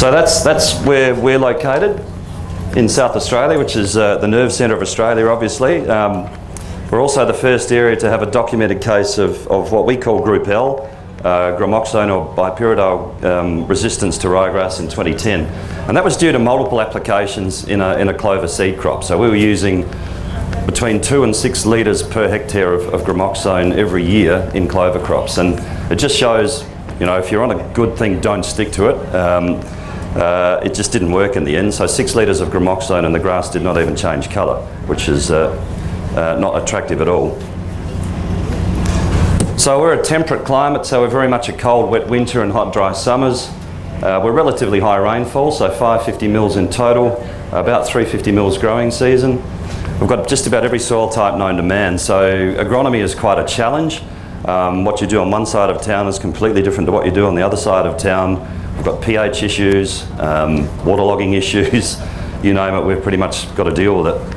So that's where we're located in South Australia, which is the nerve centre of Australia, obviously. We're also the first area to have a documented case of what we call Group L, gramoxone or bipyridol resistance to ryegrass in 2010. And that was due to multiple applications in a clover seed crop. So we were using between 2 and 6 litres per hectare of gramoxone every year in clover crops. And it just shows, you know, if you're on a good thing, don't stick to it. It just didn't work in the end. So 6 litres of gramoxone and the grass did not even change colour, which is not attractive at all. So we're a temperate climate, so we're very much a cold, wet winter and hot, dry summers. We're relatively high rainfall, so 550 mils in total, about 350 mils growing season. We've got just about every soil type known to man, so agronomy is quite a challenge. What you do on one side of town is completely different to what you do on the other side of town. We've got pH issues, waterlogging issues, you name it, we've pretty much got to deal with it.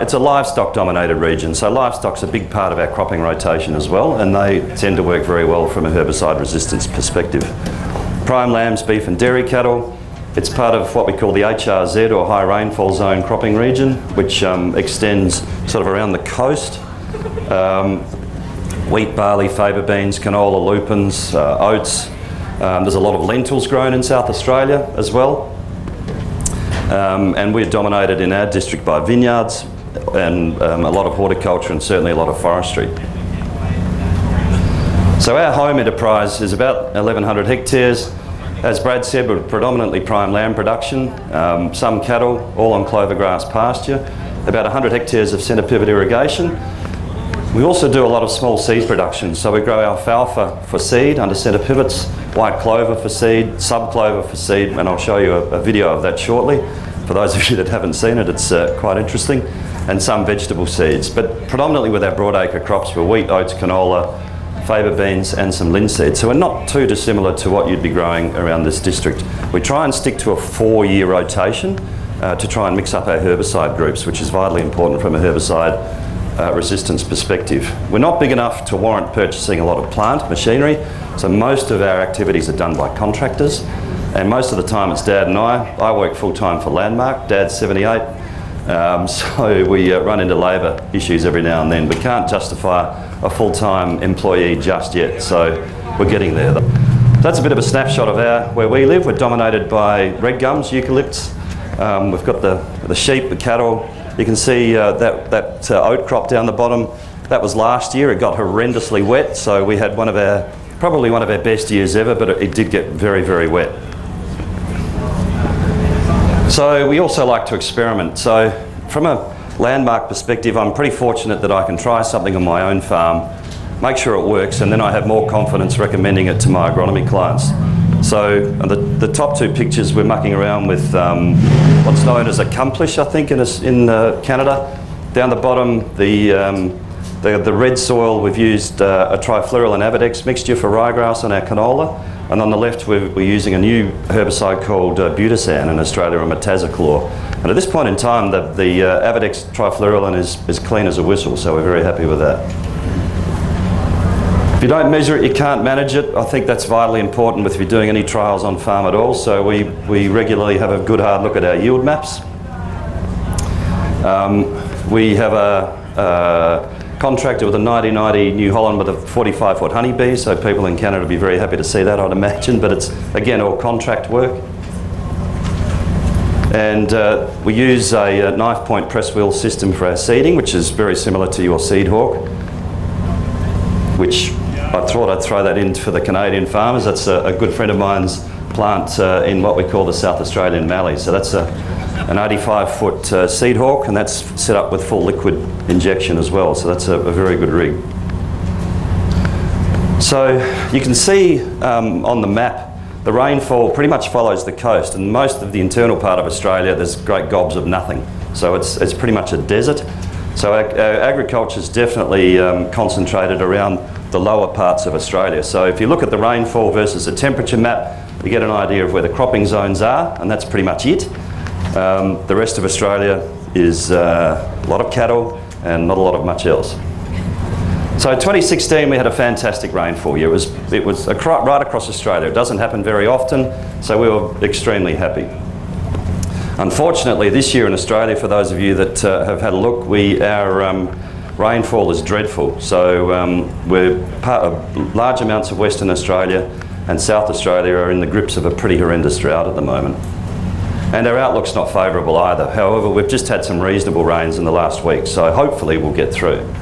It's a livestock dominated region, so livestock's a big part of our cropping rotation as well, and they tend to work very well from a herbicide resistance perspective. Prime lambs, beef and dairy cattle. It's part of what we call the HRZ or high rainfall zone cropping region, which extends sort of around the coast. Wheat, barley, faba beans, canola, lupins, oats. There's a lot of lentils grown in South Australia as well. And we're dominated in our district by vineyards and a lot of horticulture and certainly a lot of forestry. So our home enterprise is about 1,100 hectares. As Brad said, we're predominantly prime lamb production, some cattle, all on clover grass pasture, about 100 hectares of centre pivot irrigation. We also do a lot of small seed production, so we grow alfalfa for seed under centre pivots, white clover for seed, sub-clover for seed, and I'll show you a video of that shortly. For those of you that haven't seen it, it's quite interesting, and some vegetable seeds. But predominantly with our broadacre crops, we're wheat, oats, canola, faba beans and some linseed. So we're not too dissimilar to what you'd be growing around this district. We try and stick to a 4-year rotation to try and mix up our herbicide groups, which is vitally important from a herbicide resistance perspective. We're not big enough to warrant purchasing a lot of plant machinery, so most of our activities are done by contractors, and most of the time it's Dad and I work full-time for Landmark. Dad's 78, so we run into labour issues every now and then. We can't justify a full-time employee just yet, so we're getting there. That's a bit of a snapshot of where we live. We're dominated by red gums, eucalypts. We've got the sheep, the cattle. You can see that oat crop down the bottom. That was last year. It got horrendously wet, so we had probably one of our best years ever, but it did get very, very wet. So we also like to experiment. So from a Landmark perspective, I'm pretty fortunate that I can try something on my own farm, make sure it works, and then I have more confidence recommending it to my agronomy clients. So the top 2 pictures, we're mucking around with what's known as accomplish, I think, in Canada. Down the bottom, the red soil, we've used a triflural and Avadex mixture for ryegrass on our canola. And on the left, we're using a new herbicide called butasan in Australia, or metazoclor. And at this point in time, the Avadex trifluralin is clean as a whistle, so we're very happy with that. If you don't measure it, you can't manage it. I think that's vitally important if you're doing any trials on farm at all. So we regularly have a good hard look at our yield maps. We have a contractor with a 1990 New Holland with a 45-foot honeybee, so people in Canada would be very happy to see that, I'd imagine, but it's, again, all contract work. And we use a knife point press wheel system for our seeding, which is very similar to your Seed Hawk, which I thought I'd throw that in for the Canadian farmers. That's a good friend of mine's plant in what we call the South Australian Mallee. So that's an 85-foot Seed Hawk, and that's set up with full liquid injection as well. So that's a very good rig. So you can see on the map, the rainfall pretty much follows the coast, and most of the internal part of Australia, there's great gobs of nothing. So it's pretty much a desert. So our agriculture is definitely concentrated around the lower parts of Australia. So if you look at the rainfall versus the temperature map, you get an idea of where the cropping zones are, and that's pretty much it. The rest of Australia is a lot of cattle and not a lot of much else. So 2016 we had a fantastic rainfall year. It was right across Australia. It doesn't happen very often, so we were extremely happy. Unfortunately, this year in Australia, for those of you that have had a look, our rainfall is dreadful. So large amounts of Western Australia and South Australia are in the grips of a pretty horrendous drought at the moment. And our outlook's not favourable either. However, we've just had some reasonable rains in the last week, so hopefully we'll get through.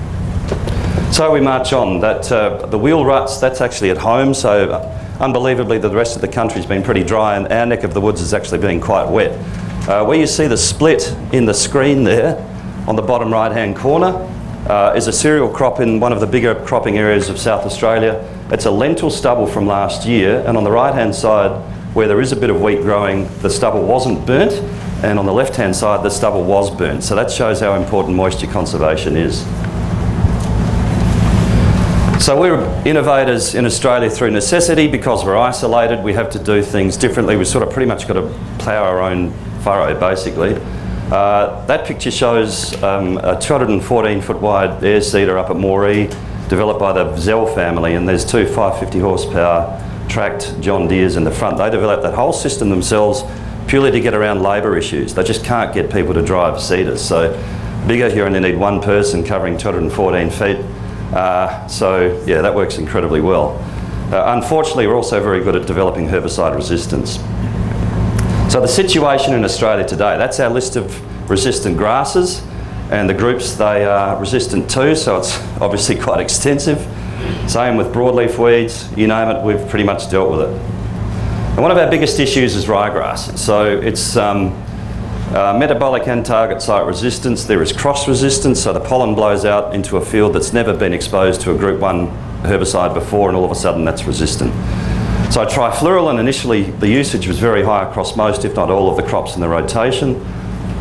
So we march on. The wheel ruts, that's actually at home, so unbelievably the rest of the country's been pretty dry and our neck of the woods has actually been quite wet. Where you see the split in the screen there, on the bottom right-hand corner, is a cereal crop in one of the bigger cropping areas of South Australia. It's a lentil stubble from last year, and on the right-hand side, where there is a bit of wheat growing, the stubble wasn't burnt, and on the left-hand side, the stubble was burnt. So that shows how important moisture conservation is. So we're innovators in Australia through necessity. Because we're isolated, we have to do things differently. We've sort of pretty much got to plough our own furrow, basically. That picture shows a 214-foot wide air seeder up at Moree, developed by the Zell family, and there's two 550 horsepower tracked John Deeres in the front. They developed that whole system themselves purely to get around labour issues. They just can't get people to drive seeders. So bigger, you only need one person covering 214 feet. So yeah, that works incredibly well. Unfortunately, we're also very good at developing herbicide resistance. So the situation in Australia today, that's our list of resistant grasses, and the groups they are resistant to, so it's obviously quite extensive. Same with broadleaf weeds, you name it, we've pretty much dealt with it. And one of our biggest issues is ryegrass. So it's metabolic and target site resistance. There is cross resistance, so the pollen blows out into a field that's never been exposed to a group 1 herbicide before, and all of a sudden that's resistant. So trifluralin, initially the usage was very high across most, if not all, of the crops in the rotation.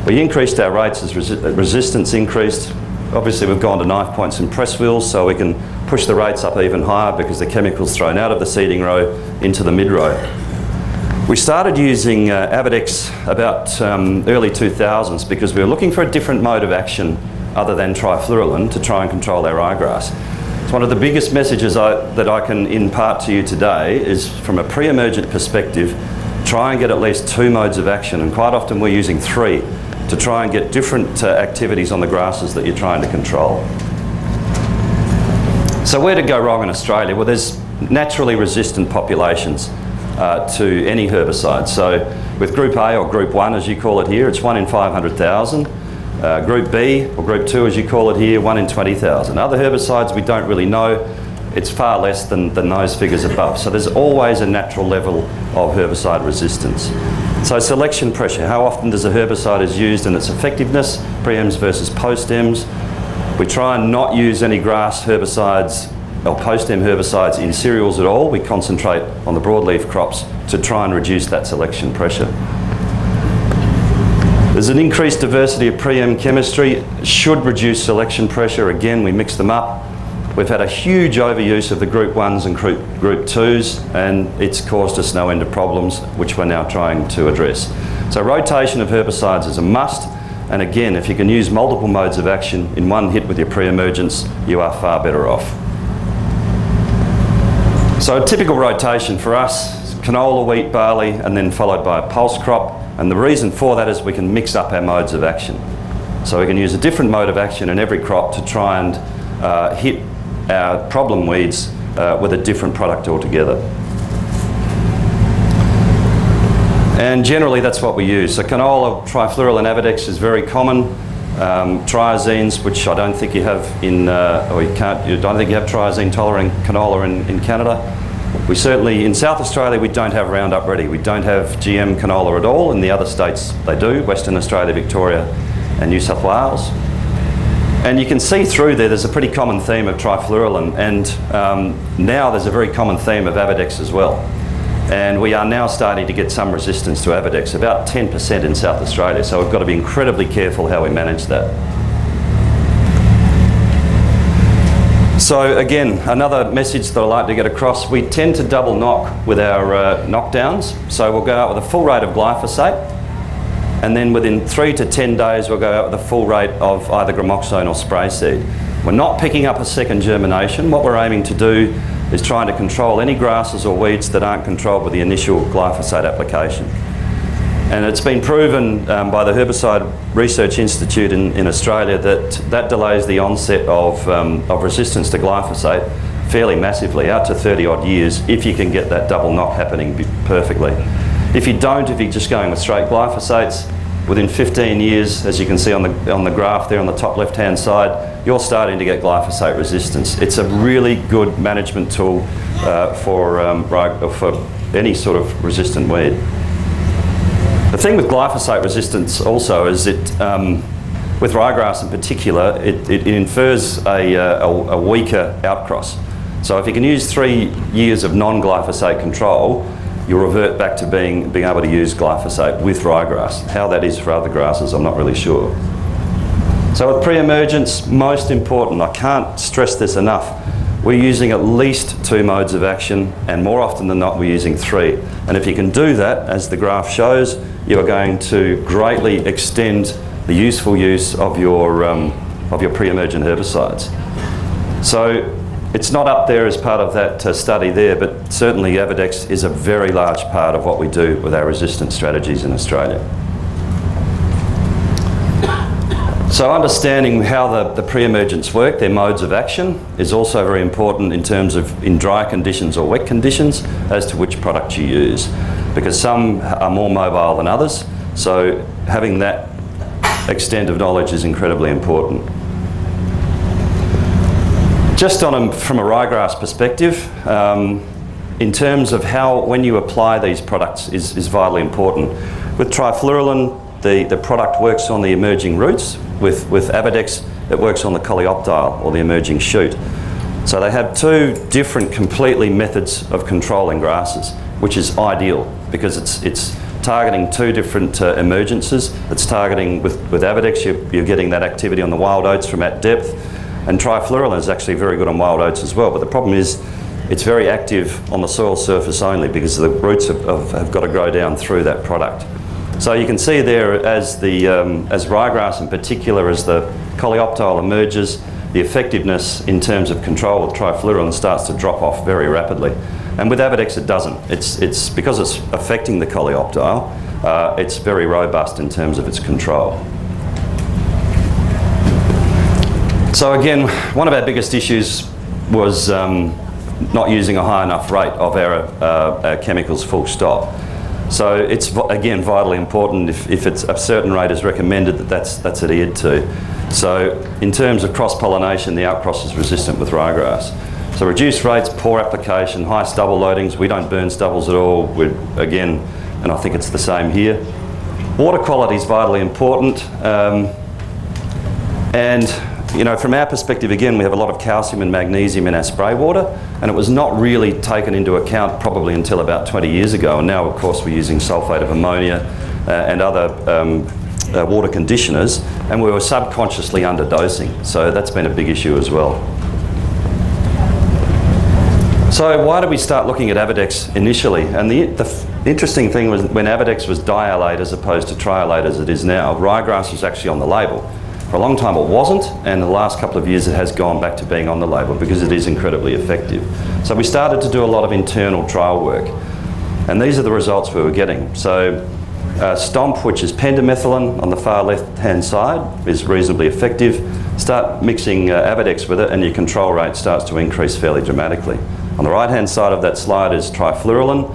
We increased our rates as resistance increased. Obviously we've gone to knife points and press wheels, so we can push the rates up even higher because the chemical's thrown out of the seeding row into the mid-row. We started using Avidex about early 2000s because we were looking for a different mode of action other than trifluralin to try and control our ryegrass. So one of the biggest messages that I can impart to you today is, from a pre-emergent perspective, try and get at least 2 modes of action, and quite often we're using 3 to try and get different activities on the grasses that you're trying to control. So where to go wrong in Australia? Well, there's naturally resistant populations to any herbicide. So with Group A, or Group 1 as you call it here, it's 1 in 500,000. Group B, or Group 2 as you call it here, 1 in 20,000. Other herbicides we don't really know. It's far less than those figures above. So there's always a natural level of herbicide resistance. So selection pressure, how often does a herbicide is used and its effectiveness, pre-ems versus post-ems. We try and not use any grass herbicides or post-em herbicides in cereals at all. We concentrate on the broadleaf crops to try and reduce that selection pressure. There's an increased diversity of pre-em chemistry, should reduce selection pressure. Again, we mix them up. We've had a huge overuse of the Group 1s and Group 2s, and it's caused us no end of problems, which we're now trying to address. So rotation of herbicides is a must, and again, if you can use multiple modes of action in one hit with your pre-emergence, you are far better off. So a typical rotation for us is canola, wheat, barley, and then followed by a pulse crop. And the reason for that is we can mix up our modes of action. So we can use a different mode of action in every crop to try and hit our problem weeds with a different product altogether. And generally that's what we use. So canola, trifluralin, Avidex is very common. Triazines, which I don't think you have in, I don't think you have triazine tolerant canola in Canada. We certainly, in South Australia, we don't have Roundup Ready. We don't have GM canola at all. In the other states, they do, Western Australia, Victoria, and New South Wales. And you can see through there's a pretty common theme of trifluralin, and now there's a very common theme of Avidex as well. And we are now starting to get some resistance to Avidex, about 10% in South Australia, so we've got to be incredibly careful how we manage that. So again, another message that I like to get across, we tend to double knock with our knockdowns. So we'll go out with a full rate of glyphosate, and then within 3 to 10 days we'll go out with a full rate of either gramoxone or spray seed. We're not picking up a second germination. What we're aiming to do is trying to control any grasses or weeds that aren't controlled with the initial glyphosate application. And it's been proven by the Herbicide Research Institute in Australia that delays the onset of resistance to glyphosate fairly massively, out to 30 odd years, if you can get that double knock happening perfectly. If you don't, if you're just going with straight glyphosates, within 15 years, as you can see on the graph there on the top left-hand side, you're starting to get glyphosate resistance. It's a really good management tool for any sort of resistant weed. The thing with glyphosate resistance also is it, with ryegrass in particular, it infers a weaker outcross. So if you can use 3 years of non-glyphosate control, you'll revert back to being able to use glyphosate with ryegrass. How that is for other grasses, I'm not really sure. So with pre-emergence, most important, I can't stress this enough, we're using at least 2 modes of action, and more often than not we're using 3. And if you can do that, as the graph shows, you are going to greatly extend the useful use of your pre-emergent herbicides. So it's not up there as part of that study there, but certainly Avadex is a very large part of what we do with our resistance strategies in Australia. So understanding how the pre-emergents work, their modes of action, is also very important in terms of in dry conditions or wet conditions as to which product you use, because some are more mobile than others, so having that extent of knowledge is incredibly important. Just from a ryegrass perspective, in terms of how, when you apply these products is vitally important. With trifluralin, the product works on the emerging roots. With Avadex, it works on the coleoptile, or the emerging shoot. So they have 2 different completely methods of controlling grasses, which is ideal because it's targeting 2 different emergences. It's targeting, with Avadex, you're getting that activity on the wild oats from at depth, and trifluralin is actually very good on wild oats as well. But the problem is it's very active on the soil surface only because the roots have got to grow down through that product. So you can see there, as ryegrass in particular, as the coleoptile emerges, the effectiveness in terms of control with trifluralin starts to drop off very rapidly. And with Avadex it doesn't. It's because it's affecting the coleoptile, it's very robust in terms of its control. So again, one of our biggest issues was not using a high enough rate of our chemicals full stop. So it's, again, vitally important if it's a certain rate is recommended that's adhered to. So in terms of cross-pollination, the outcross is resistant with ryegrass. So reduced rates, poor application, high stubble loadings. We don't burn stubbles at all. Again, and I think it's the same here. Water quality is vitally important. And you know, from our perspective, again, we have a lot of calcium and magnesium in our spray water, and it was not really taken into account probably until about 20 years ago. And now, of course, we're using sulphate of ammonia and other water conditioners, and we were subconsciously underdosing. So that's been a big issue as well. So why did we start looking at Avadex initially? And the interesting thing was when Avadex was dialate as opposed to trialate as it is now, ryegrass was actually on the label. For a long time it wasn't, and the last couple of years it has gone back to being on the label because it is incredibly effective. So we started to do a lot of internal trial work, and these are the results we were getting. So Stomp, which is pendimethalin on the far left-hand side, is reasonably effective. Start mixing Avadex with it and your control rate starts to increase fairly dramatically. On the right-hand side of that slide is trifluralin.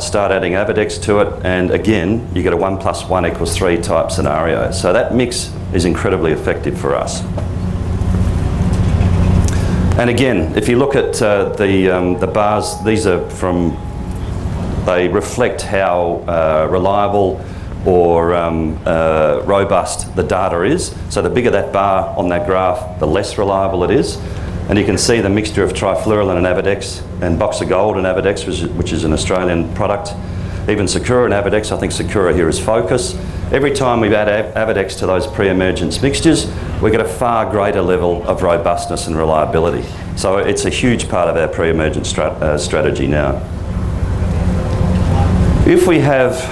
Start adding Avadex to it, and again, you get a 1 + 1 = 3 type scenario. So that mix is incredibly effective for us. And again, if you look at the bars, these are from, they reflect how reliable or robust the data is. So the bigger that bar on that graph, the less reliable it is. And you can see the mixture of trifluralin and Avadex, and Boxer Gold and Avadex, which is an Australian product. Even Sakura and Avadex, I think Sakura here is Focus. Every time we add Avadex to those pre-emergence mixtures, we get a far greater level of robustness and reliability. So it's a huge part of our pre-emergent strategy now. If we have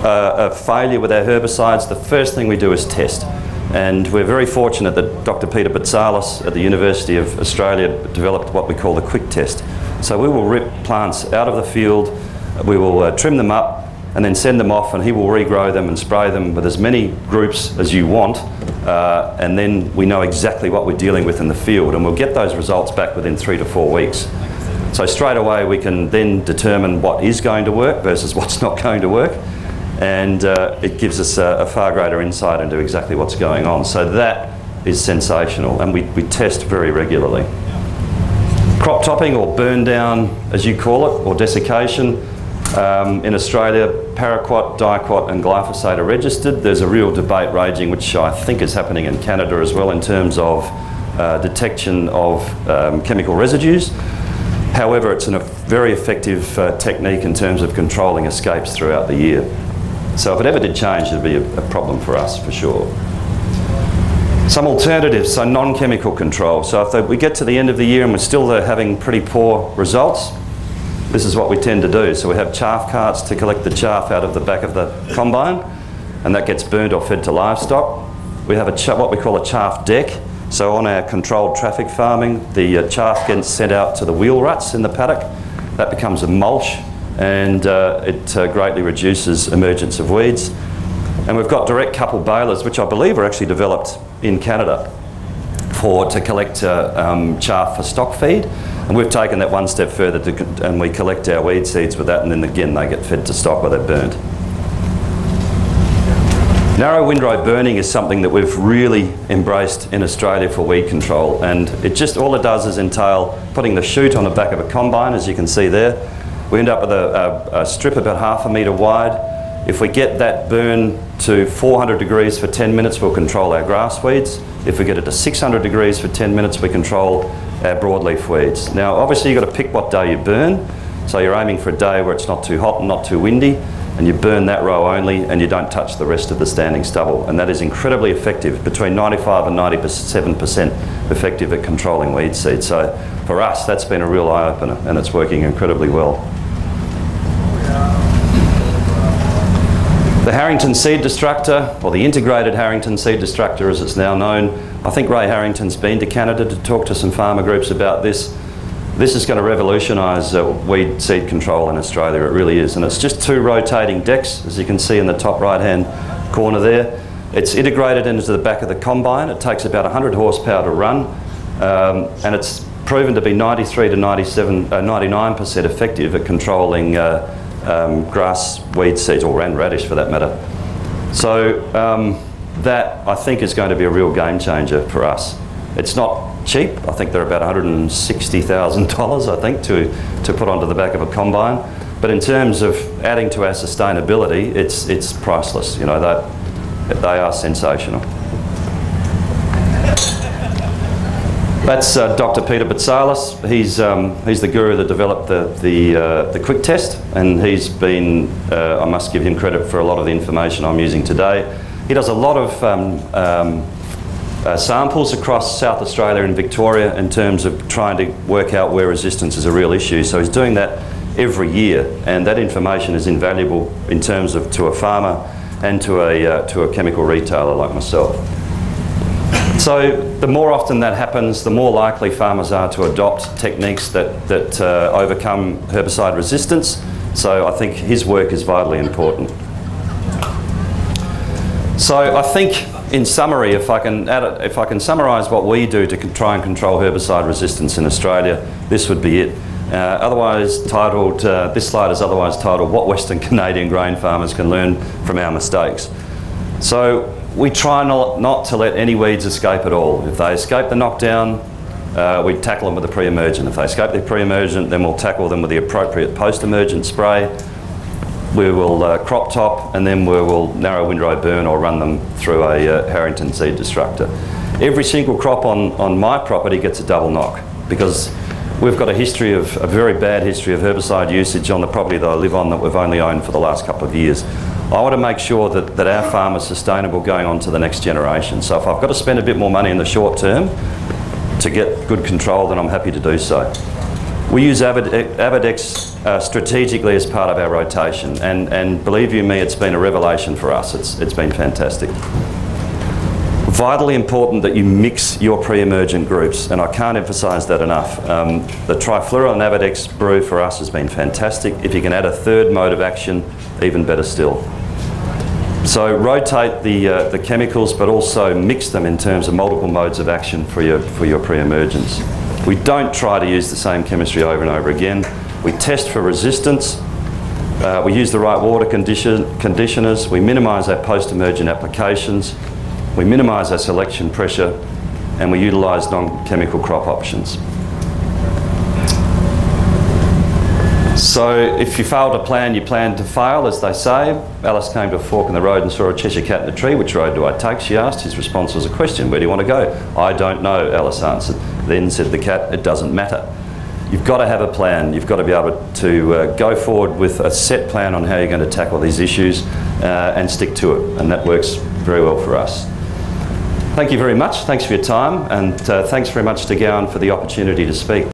a failure with our herbicides, the first thing we do is test. And we're very fortunate that Dr. Peter Batsalis at the University of Australia developed what we call the quick test. So we will rip plants out of the field, we will trim them up and then send them off, and he will regrow them and spray them with as many groups as you want, and then we know exactly what we're dealing with in the field, and we'll get those results back within 3 to 4 weeks. So straight away we can then determine what is going to work versus what's not going to work. And it gives us a far greater insight into exactly what's going on. So that is sensational, and we test very regularly. Crop topping, or burn down as you call it, or desiccation. In Australia, paraquat, diquat and glyphosate are registered. There's a real debate raging, which I think is happening in Canada as well, in terms of detection of chemical residues. However, it's a very effective technique in terms of controlling escapes throughout the year. So if it ever did change, it'd be a problem for us, for sure. Some alternatives, so non-chemical control. So if we get to the end of the year and we're still having pretty poor results, this is what we tend to do. So we have chaff carts to collect the chaff out of the back of the combine, and that gets burnt or fed to livestock. We have what we call a chaff deck. So on our controlled traffic farming, the chaff gets sent out to the wheel ruts in the paddock. That becomes a mulch, and it greatly reduces emergence of weeds. And we've got direct couple balers, which I believe are actually developed in Canada to collect chaff for stock feed. And we've taken that one step further and we collect our weed seeds with that, and then again they get fed to stock where they're burnt. Narrow windrow burning is something that we've really embraced in Australia for weed control, and all it does is entail putting the chute on the back of a combine, as you can see there. We end up with a strip about 1/2 metre wide. If we get that burn to 400 degrees for 10 minutes, we'll control our grass weeds. If we get it to 600 degrees for 10 minutes, we control our broadleaf weeds. Now, obviously you've got to pick what day you burn. So you're aiming for a day where it's not too hot and not too windy, and you burn that row only, and you don't touch the rest of the standing stubble. And that is incredibly effective, between 95 and 97% effective at controlling weed seed. So for us, that's been a real eye-opener, and it's working incredibly well. The Harrington Seed Destructor, or the Integrated Harrington Seed Destructor as it's now known. I think Ray Harrington's been to Canada to talk to some farmer groups about this. This is going to revolutionise weed seed control in Australia, it really is. And it's just 2 rotating decks, as you can see in the top right-hand corner there. It's integrated into the back of the combine. It takes about 100 horsepower to run, and it's proven to be 93 to 99% effective at controlling grass weed seeds, or radish for that matter. So that, I think, is going to be a real game changer for us. It's not cheap. I think they're about $160,000, I think, to put onto the back of a combine. But in terms of adding to our sustainability, it's priceless. You know, they are sensational. That's Dr. Peter Batsalis. He's the guru that developed the quick test, and he's been, I must give him credit for a lot of the information I'm using today. He does a lot of samples across South Australia and Victoria in terms of trying to work out where resistance is a real issue. So he's doing that every year, and that information is invaluable in terms of to a farmer and to a chemical retailer like myself. So the more often that happens, the more likely farmers are to adopt techniques that overcome herbicide resistance. So I think his work is vitally important. So I think, in summary, if I can summarise what we do to try and control herbicide resistance in Australia, this would be it. This slide is otherwise titled "What Western Canadian Grain Farmers Can Learn from Our Mistakes." So we try not to let any weeds escape at all. If they escape the knockdown, we tackle them with a pre-emergent. If they escape the pre-emergent, then we'll tackle them with the appropriate post-emergent spray. We will crop top, and then we will narrow windrow burn or run them through a Harrington Seed Destructor. Every single crop on my property gets a double knock, because we've got a very bad history of herbicide usage on the property that I live on that we've only owned for the last couple of years. I want to make sure that our farm is sustainable going on to the next generation. So if I've got to spend a bit more money in the short term to get good control, then I'm happy to do so. We use Avidex strategically as part of our rotation, and believe you me, it's been a revelation for us. It's been fantastic. Vitally important that you mix your pre-emergent groups, and I can't emphasise that enough. The trifluoronabadex brew for us has been fantastic. If you can add a third mode of action, even better still. So rotate the chemicals, but also mix them in terms of multiple modes of action for your pre-emergence. We don't try to use the same chemistry over and over again. We test for resistance. We use the right water conditioners. We minimise our post-emergent applications. We minimise our selection pressure, and we utilise non-chemical crop options. So if you fail to plan, you plan to fail, as they say. Alice came to a fork in the road and saw a Cheshire cat in a tree. Which road do I take? She asked. His response was a question. Where do you want to go? I don't know, Alice answered. Then said the cat, it doesn't matter. You've got to have a plan. You've got to be able to go forward with a set plan on how you're going to tackle these issues and stick to it. And that works very well for us. Thank you very much. Thanks for your time. And thanks very much to Gowan for the opportunity to speak.